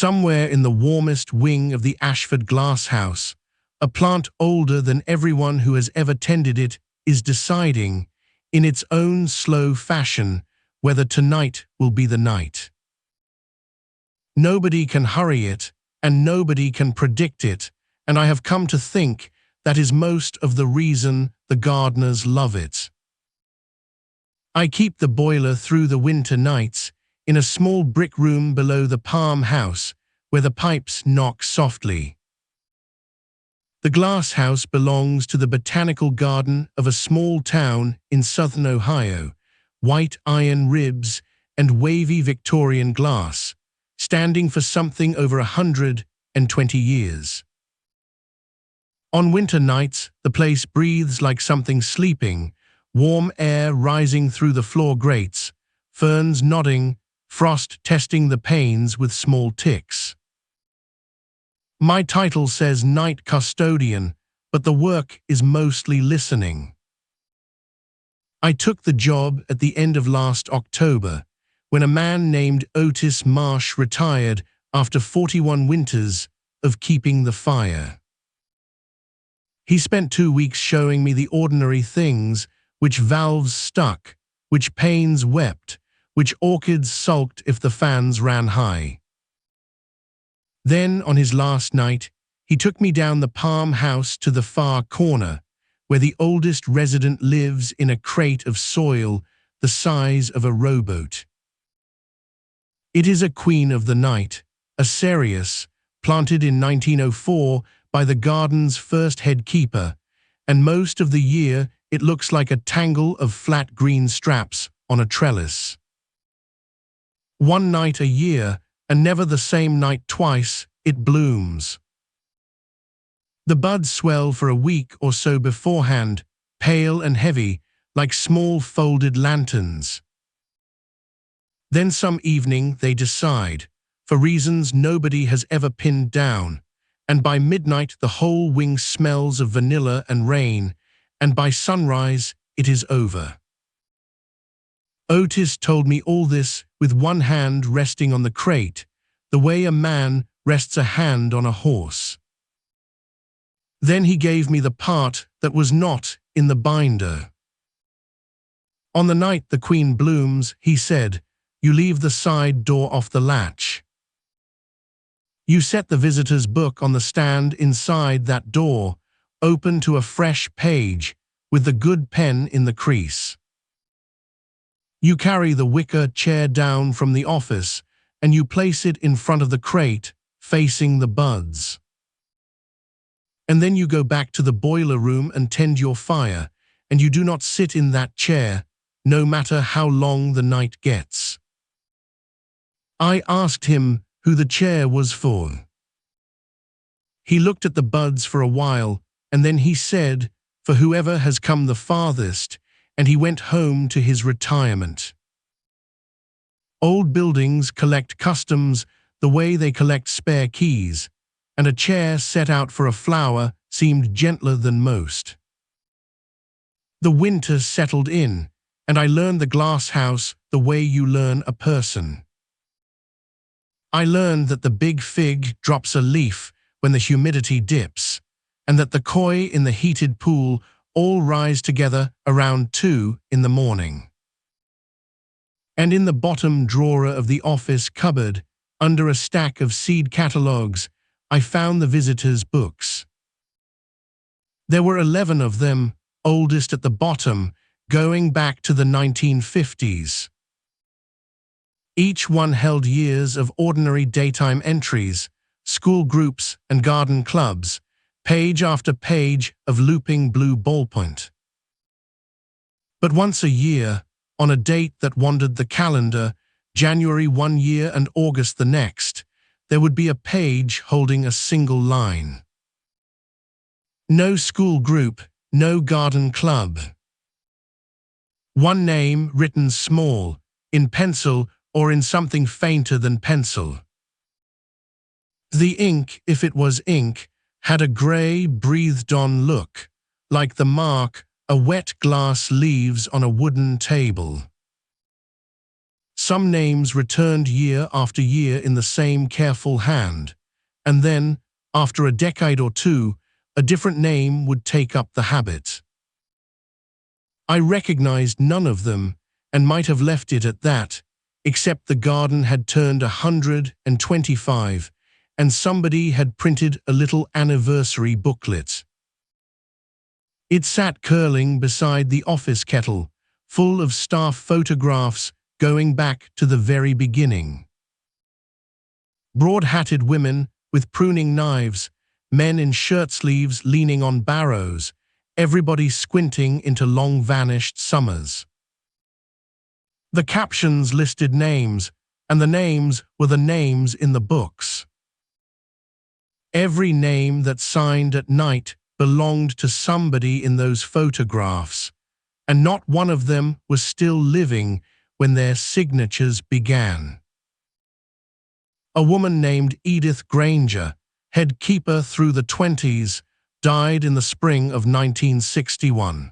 Somewhere in the warmest wing of the Ashford glasshouse, a plant older than everyone who has ever tended it is deciding, in its own slow fashion, whether tonight will be the night. Nobody can hurry it, and nobody can predict it, and I have come to think that is most of the reason the gardeners love it. I keep the boiler through the winter nights in a small brick room below the palm house where the pipes knock softly. The glass house belongs to the botanical garden of a small town in southern Ohio, white iron ribs and wavy Victorian glass, standing for something over 120 years. On winter nights, the place breathes like something sleeping, warm air rising through the floor grates, ferns nodding, frost testing the panes with small ticks. My title says night custodian, but the work is mostly listening. I took the job at the end of last October, when a man named Otis Marsh retired after 41 winters of keeping the fire. He spent 2 weeks showing me the ordinary things, which valves stuck, which panes wept, which orchids sulked if the fans ran high. Then, on his last night, he took me down the palm house to the far corner, where the oldest resident lives in a crate of soil the size of a rowboat. It is a queen of the night, a cereus, planted in 1904 by the garden's first head keeper, and most of the year it looks like a tangle of flat green straps on a trellis. One night a year, and never the same night twice, it blooms. The buds swell for a week or so beforehand, pale and heavy, like small folded lanterns. Then some evening they decide, for reasons nobody has ever pinned down, and by midnight the whole wing smells of vanilla and rain, and by sunrise it is over. Otis told me all this with one hand resting on the crate, the way a man rests a hand on a horse. Then he gave me the part that was not in the binder. On the night the queen blooms, he said, you leave the side door off the latch. You set the visitor's book on the stand inside that door, open to a fresh page, with the good pen in the crease. You carry the wicker chair down from the office, and you place it in front of the crate, facing the buds. And then you go back to the boiler room and tend your fire, and you do not sit in that chair, no matter how long the night gets. I asked him who the chair was for. He looked at the buds for a while, and then he said, for whoever has come the farthest, and he went home to his retirement. Old buildings collect customs the way they collect spare keys, and a chair set out for a flower seemed gentler than most. The winter settled in, and I learned the glass house the way you learn a person. I learned that the big fig drops a leaf when the humidity dips, and that the koi in the heated pool all rise together around 2 in the morning. And in the bottom drawer of the office cupboard, under a stack of seed catalogues, I found the visitors' books. There were 11 of them, oldest at the bottom, going back to the 1950s. Each one held years of ordinary daytime entries, school groups and garden clubs, page after page of looping blue ballpoint. But once a year, on a date that wandered the calendar, January one year and August the next, there would be a page holding a single line. No school group, no garden club. One name written small, in pencil or in something fainter than pencil. The ink, if it was ink, had a grey, breathed-on look, like the mark a wet glass leaves on a wooden table. Some names returned year after year in the same careful hand, and then, after a decade or two, a different name would take up the habit. I recognized none of them, and might have left it at that, except the garden had turned 125, and somebody had printed a little anniversary booklet. It sat curling beside the office kettle, full of staff photographs going back to the very beginning. Broad-hatted women with pruning knives, men in shirt sleeves leaning on barrows, everybody squinting into long-vanished summers. The captions listed names, and the names were the names in the books. Every name that signed at night belonged to somebody in those photographs, and not one of them was still living when their signatures began. A woman named Edith Granger, head keeper through the 20s, died in the spring of 1961.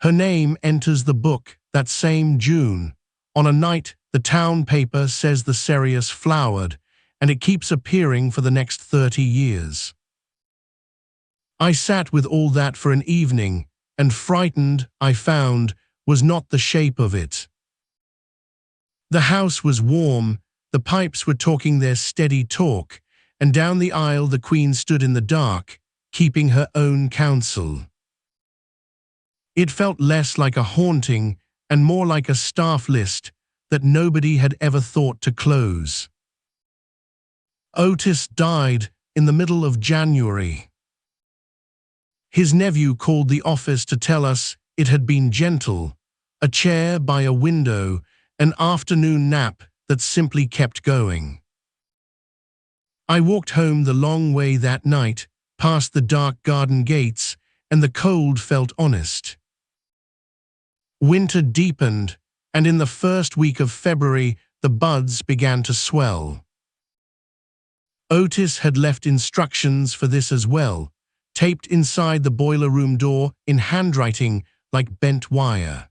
Her name enters the book that same June. On a night, the town paper says the cereus flowered, and it keeps appearing for the next 30 years. I sat with all that for an evening, and frightened, I found, was not the shape of it. The house was warm, the pipes were talking their steady talk, and down the aisle the Queen stood in the dark, keeping her own counsel. It felt less like a haunting and more like a staff list that nobody had ever thought to close. Otis died in the middle of January. His nephew called the office to tell us it had been gentle, a chair by a window, an afternoon nap that simply kept going. I walked home the long way that night, past the dark garden gates, and the cold felt honest. Winter deepened, and in the first week of February the buds began to swell. Otis had left instructions for this as well, taped inside the boiler room door in handwriting like bent wire.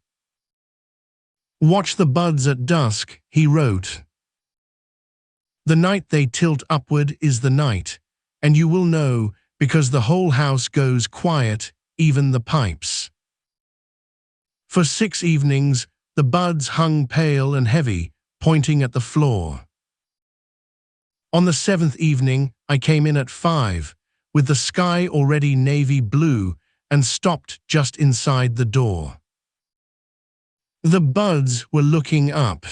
"Watch the buds at dusk," he wrote. "The night they tilt upward is the night, and you will know because the whole house goes quiet, even the pipes." For 6 evenings, the buds hung pale and heavy, pointing at the floor. On the 7th evening, I came in at 5, with the sky already navy blue, and stopped just inside the door. The buds were looking up.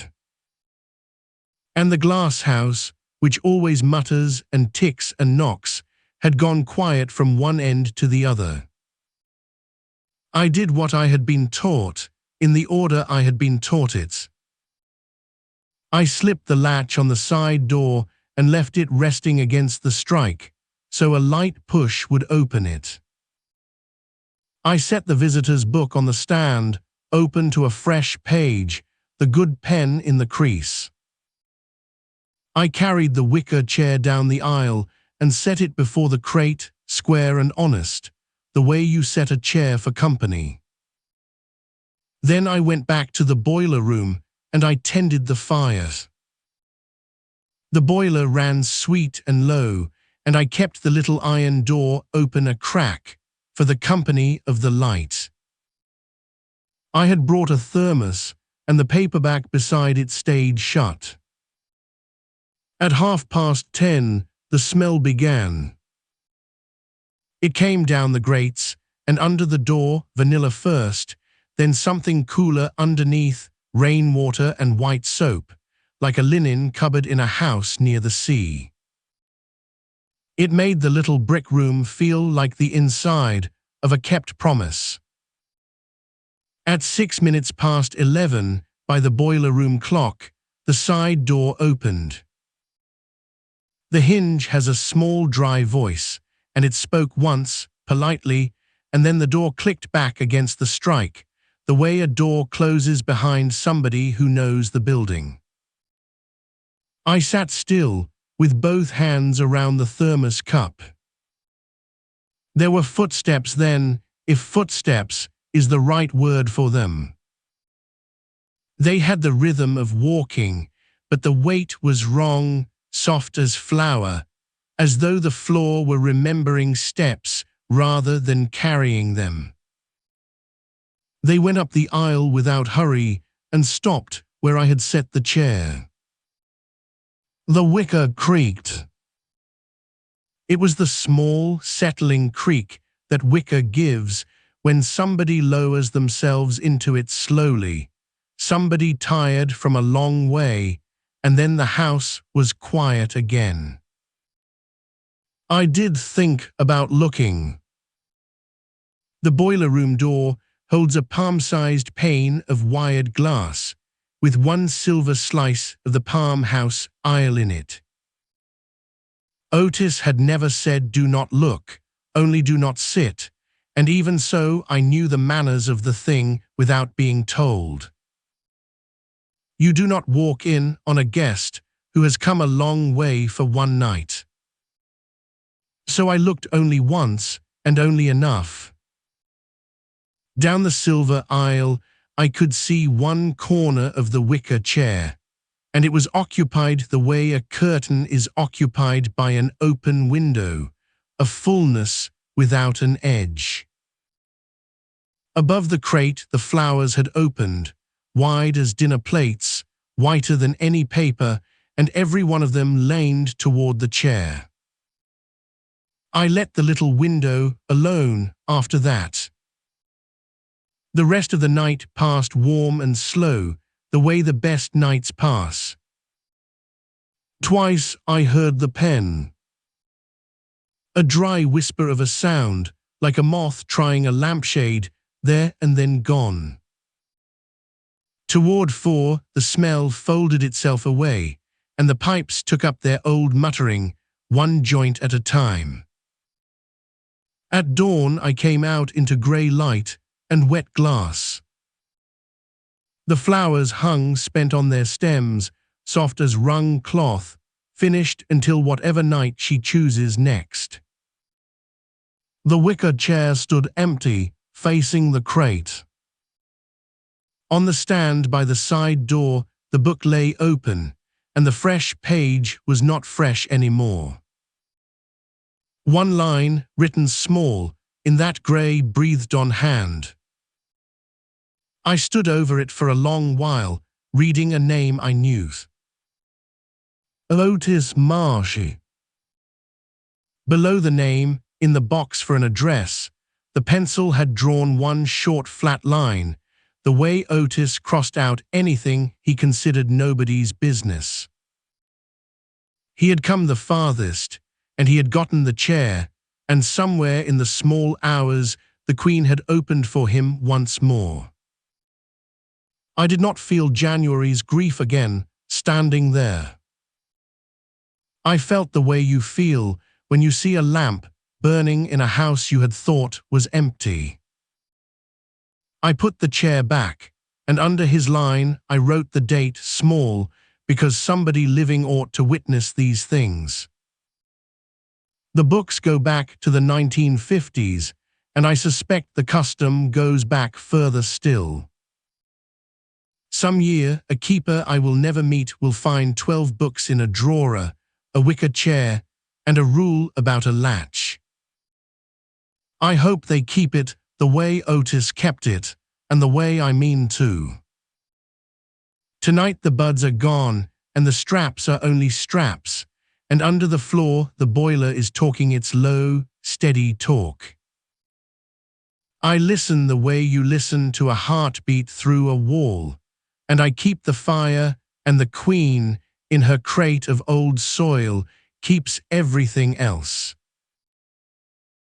And the glasshouse, which always mutters and ticks and knocks, had gone quiet from one end to the other. I did what I had been taught, in the order I had been taught it. I slipped the latch on the side door and left it resting against the strike, so a light push would open it. I set the visitor's book on the stand, open to a fresh page, the good pen in the crease. I carried the wicker chair down the aisle and set it before the crate, square and honest, the way you set a chair for company. Then I went back to the boiler room and I tended the fire. The boiler ran sweet and low, and I kept the little iron door open a crack for the company of the light. I had brought a thermos, and the paperback beside it stayed shut. At 10:30, the smell began. It came down the grates, and under the door, vanilla first, then something cooler underneath, rainwater and white soap, like a linen cupboard in a house near the sea. It made the little brick room feel like the inside of a kept promise. At 11:06, by the boiler room clock, the side door opened. The hinge has a small dry voice, and it spoke once, politely, and then the door clicked back against the strike, the way a door closes behind somebody who knows the building. I sat still, with both hands around the thermos cup. There were footsteps then, if footsteps is the right word for them. They had the rhythm of walking, but the weight was wrong, soft as flour, as though the floor were remembering steps rather than carrying them. They went up the aisle without hurry and stopped where I had set the chair. The wicker creaked. It was the small, settling creak that wicker gives when somebody lowers themselves into it slowly, somebody tired from a long way, and then the house was quiet again. I did think about looking. The boiler room door holds a palm-sized pane of wired glass, with one silver slice of the palm house aisle in it. Otis had never said do not look, only do not sit, and even so I knew the manners of the thing without being told. You do not walk in on a guest who has come a long way for one night. So I looked only once, and only enough. Down the silver aisle, I could see one corner of the wicker chair, and it was occupied the way a curtain is occupied by an open window, a fullness without an edge. Above the crate, the flowers had opened, wide as dinner plates, whiter than any paper, and every one of them leaned toward the chair. I let the little window alone after that. The rest of the night passed warm and slow, the way the best nights pass. Twice I heard the pen. A dry whisper of a sound, like a moth trying a lampshade, there and then gone. Toward 4, the smell folded itself away, and the pipes took up their old muttering, one joint at a time. At dawn I came out into grey light and wet glass. The flowers hung spent on their stems, soft as wrung cloth, finished until whatever night she chooses next. The wicker chair stood empty, facing the crate. On the stand by the side door, the book lay open, and the fresh page was not fresh anymore. One line, written small, in that grey breathed-on hand. I stood over it for a long while, reading a name I knew. Otis Marshy. Below the name, in the box for an address, the pencil had drawn one short flat line, the way Otis crossed out anything he considered nobody's business. He had come the farthest, and he had gotten the chair, and somewhere in the small hours the Queen had opened for him once more. I did not feel January's grief again, standing there. I felt the way you feel when you see a lamp burning in a house you had thought was empty. I put the chair back, and under his line I wrote the date small, because somebody living ought to witness these things. The books go back to the 1950s, and I suspect the custom goes back further still. Some year, a keeper I will never meet will find 12 books in a drawer, a wicker chair, and a rule about a latch. I hope they keep it the way Otis kept it, and the way I mean to. Tonight the buds are gone, and the straps are only straps, and under the floor the boiler is talking its low, steady talk. I listen the way you listen to a heartbeat through a wall, and I keep the fire, and the Queen, in her crate of old soil, keeps everything else.